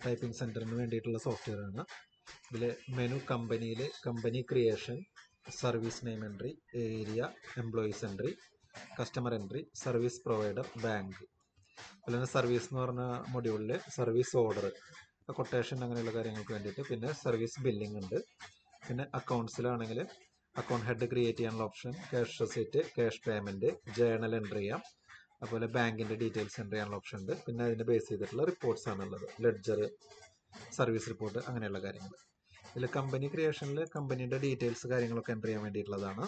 Typing സെൻറ്ററിന് വേണ്ടിയിട്ടുള്ള software ആണ്. ഇതിൽ മെനു കമ്പനിയിൽ company creation, service name entry, area, employees entry, customer entry, service provider, bank. അതുപോലെ തന്നെ സർവീസ് എന്ന് പറഞ്ഞ മൊഡ്യൂളിൽ സർവീസ് ഓർഡർ, കൊട്ടേഷൻ അങ്ങനെയുള്ള കാര്യങ്ങൾക്ക് വേണ്ടിയിട്ട്. പിന്നെ സർവീസ് ബില്ലിംഗ് ഉണ്ട്. പിന്നെ അക്കൗണ്ട്സിലാണെങ്കിൽ അക്കൗണ്ട് ഹെഡ് ക്രിയേറ്റ് ചെയ്യാനുള്ള option, cash receipt, cash payment, journal entry ചെയ്യാം. അതുപോലെ ബാങ്കിൻ്റെ ഡീറ്റെയിൽസ് എൻട്രി ചെയ്യാനുള്ള ഓപ്ഷൻ ഉണ്ട്. പിന്നെ അതിനെ ബേസ് ചെയ്തിട്ടുള്ള റിപ്പോർട്ട്സ് ആണുള്ളത്, ലെഡ്ജർ, സർവീസ് റിപ്പോർട്ട് അങ്ങനെയുള്ള കാര്യങ്ങൾ. ഇതിൽ കമ്പനി ക്രിയേഷനിൽ കമ്പനീൻ്റെ ഡീറ്റെയിൽസ് കാര്യങ്ങളൊക്കെ എൻട്രി ചെയ്യാൻ വേണ്ടിയിട്ടുള്ളതാണ്.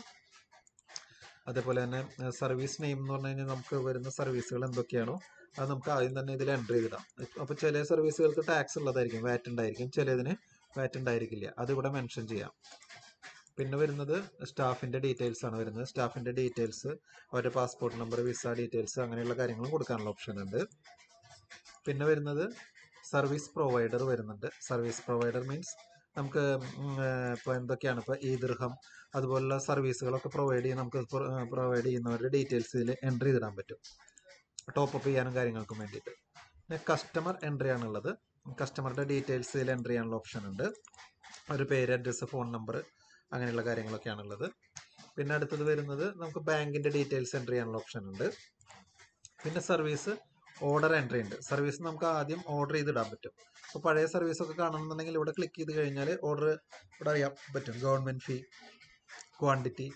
അതേപോലെ തന്നെ സർവീസ് നെയിം എന്ന് പറഞ്ഞു കഴിഞ്ഞാൽ നമുക്ക് വരുന്ന സർവീസുകൾ എന്തൊക്കെയാണോ അത് നമുക്ക് ആദ്യം തന്നെ ഇതിൽ എൻട്രി ചെയ്തിടാം. അപ്പോൾ ചില സർവീസുകൾക്ക് ടാക്സ് ഉള്ളതായിരിക്കും, വാറ്റ് ഉണ്ടായിരിക്കും, ചിലതിന് വാറ്റ് ഉണ്ടായിരിക്കില്ല, അതിവിടെ മെൻഷൻ ചെയ്യാം. പിന്നെ വരുന്നത് സ്റ്റാഫിൻ്റെ ഡീറ്റെയിൽസ് ആണ് വരുന്നത്. സ്റ്റാഫിൻ്റെ ഡീറ്റെയിൽസ്, അവരുടെ പാസ്പോർട്ട് നമ്പർ, വിസ ഡീറ്റെയിൽസ് അങ്ങനെയുള്ള കാര്യങ്ങളും കൊടുക്കാനുള്ള ഓപ്ഷൻ ഉണ്ട്. പിന്നെ വരുന്നത് സർവീസ് പ്രൊവൈഡർ വരുന്നുണ്ട്. സർവീസ് പ്രൊവൈഡർ മീൻസ് നമുക്ക് ഇപ്പോൾ എന്തൊക്കെയാണ്, ഇപ്പോൾ ഈ ദിർഹം അതുപോലുള്ള സർവീസുകളൊക്കെ നമുക്ക് പ്രൊവൈഡ് ചെയ്യുന്നവരുടെ ഡീറ്റെയിൽസ് ഇതിൽ എൻട്രി ചെയ്തിടാൻ പറ്റും, ടോപ്പ് അപ്പ് ചെയ്യാനും കാര്യങ്ങൾക്കും വേണ്ടിയിട്ട്. പിന്നെ കസ്റ്റമർ എൻട്രി ആണുള്ളത്. കസ്റ്റമറുടെ ഡീറ്റെയിൽസ് ഇതിൽ എൻട്രി ചെയ്യാനുള്ള ഓപ്ഷൻ ഉണ്ട്. ഒരു പേര്, അഡ്രസ്സ്, ഫോൺ നമ്പർ അങ്ങനെയുള്ള കാര്യങ്ങളൊക്കെയാണുള്ളത്. പിന്നെ അടുത്തത് വരുന്നത് നമുക്ക് ബാങ്കിൻ്റെ ഡീറ്റെയിൽസ് എൻട്രി ചെയ്യാനുള്ള ഓപ്ഷൻ ഉണ്ട്. പിന്നെ സർവീസ് ഓർഡർ എൻട്രി ഉണ്ട്. സർവീസ് നമുക്ക് ആദ്യം ഓർഡർ ചെയ്തിടാൻ പറ്റും. അപ്പോൾ പഴയ സർവീസൊക്കെ കാണണമെന്നുണ്ടെങ്കിൽ ഇവിടെ ക്ലിക്ക് ചെയ്ത് കഴിഞ്ഞാൽ ഓർഡർ ഇവിടെ അറിയാൻ പറ്റും. ഗവൺമെൻറ് ഫീ, ക്വാണ്ടിറ്റി,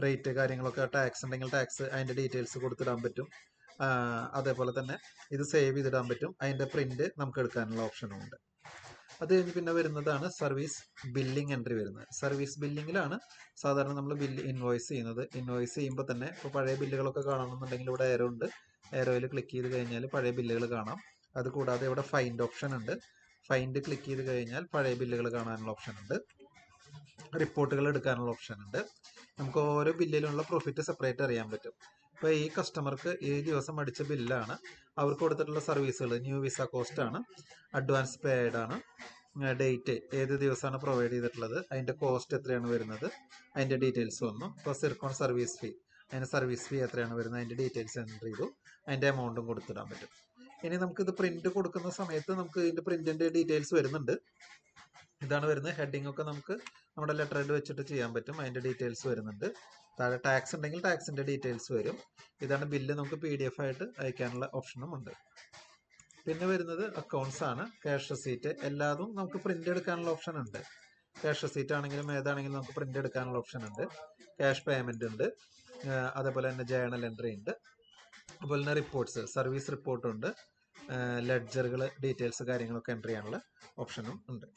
റേറ്റ് കാര്യങ്ങളൊക്കെ, ടാക്സ് ഉണ്ടെങ്കിൽ ടാക്സ്, അതിൻ്റെ ഡീറ്റെയിൽസ് കൊടുത്തിടാൻ പറ്റും. അതേപോലെ തന്നെ ഇത് സേവ് ചെയ്തിടാൻ പറ്റും. അതിൻ്റെ പ്രിൻ്റ് നമുക്ക് എടുക്കാനുള്ള ഓപ്ഷനും ഉണ്ട്. അത് കഴിഞ്ഞ് പിന്നെ വരുന്നതാണ് സർവീസ് ബില്ലിംഗ് എൻട്രി വരുന്നത്. സർവീസ് ബില്ലിങ്ങിലാണ് സാധാരണ നമ്മൾ ബില്ല് ഇൻവോയ്സ് ചെയ്യുന്നത്. ഇൻവോയ്സ് ചെയ്യുമ്പോൾ തന്നെ ഇപ്പോൾ പഴയ ബില്ലുകളൊക്കെ കാണണമെന്നുണ്ടെങ്കിൽ ഇവിടെ ഏരോ ഉണ്ട്. ഏരോയിൽ ക്ലിക്ക് ചെയ്ത് കഴിഞ്ഞാൽ പഴയ ബില്ലുകൾ കാണാം. അതുകൂടാതെ ഇവിടെ ഫൈൻഡ് ഓപ്ഷൻ ഉണ്ട്. ഫൈൻഡ് ക്ലിക്ക് ചെയ്ത് കഴിഞ്ഞാൽ പഴയ ബില്ലുകൾ കാണാനുള്ള ഓപ്ഷൻ ഉണ്ട്. റിപ്പോർട്ടുകൾ എടുക്കാനുള്ള ഓപ്ഷൻ ഉണ്ട്. നമുക്ക് ഓരോ ബില്ലിലുള്ള പ്രോഫിറ്റ് സെപ്പറേറ്റ് അറിയാൻ പറ്റും. ഇപ്പോൾ ഈ കസ്റ്റമർക്ക് ഈ ദിവസം അടിച്ച ബില്ലാണ്, അവർക്ക് കൊടുത്തിട്ടുള്ള സർവീസുകൾ ന്യൂ വിസ കോസ്റ്റ് ആണ്, അഡ്വാൻസ് പേയ്ഡ് ആണ്, ഡേറ്റ് ഏത് ദിവസമാണ് പ്രൊവൈഡ് ചെയ്തിട്ടുള്ളത്, അതിൻ്റെ കോസ്റ്റ് എത്രയാണ് വരുന്നത്, അതിൻ്റെ ഡീറ്റെയിൽസ് വന്നു. ഇപ്പോൾ സിർക്കോൺ സർവീസ് ഫീ, അതിൻ്റെ സർവീസ് ഫീ എത്രയാണ് വരുന്നത്, അതിൻ്റെ ഡീറ്റെയിൽസ് എൻ്റർ ചെയ്തു, അതിൻ്റെ എമൗണ്ടും കൊടുത്തിടാൻ പറ്റും. ഇനി നമുക്കിത് പ്രിന്റ് കൊടുക്കുന്ന സമയത്ത് നമുക്ക് ഇതിൻ്റെ പ്രിന്റിൻ്റെ ഡീറ്റെയിൽസ് വരുന്നുണ്ട്. ഇതാണ് വരുന്നത്. ഹെഡിങ് ഒക്കെ നമുക്ക് നമ്മുടെ ലെറ്റർ ഹെഡ് വെച്ചിട്ട് ചെയ്യാൻ പറ്റും. അതിൻ്റെ ഡീറ്റെയിൽസ് വരുന്നുണ്ട്. താഴെ ടാക്സ് ഉണ്ടെങ്കിൽ ടാക്സിൻ്റെ ഡീറ്റെയിൽസ് വരും. ഇതാണ് ബില്ല്, നമുക്ക് PDF ആയിട്ട് അയക്കാനുള്ള ഓപ്ഷനും ഉണ്ട്. പിന്നെ വരുന്നത് അക്കൗണ്ട്സ് ആണ്. ക്യാഷ് റെസീറ്റ് എല്ലാതും നമുക്ക് പ്രിന്റ് എടുക്കാനുള്ള ഓപ്ഷൻ ഉണ്ട്. ക്യാഷ് റെസീറ്റ് ആണെങ്കിലും ഏതാണെങ്കിലും നമുക്ക് പ്രിന്റ് എടുക്കാനുള്ള ഓപ്ഷൻ ഉണ്ട്. ക്യാഷ് പേയ്മെന്റ് ഉണ്ട്. അതേപോലെ തന്നെ ജേണൽ എൻട്രി ഉണ്ട്. അതുപോലെ തന്നെ റിപ്പോർട്ട്സ്, സർവീസ് റിപ്പോർട്ട് ഉണ്ട്. ലെഡ്ജറുകൾ, ഡീറ്റെയിൽസ് കാര്യങ്ങളൊക്കെ എൻട്രി ചെയ്യാനുള്ള ഓപ്ഷനും ഉണ്ട്.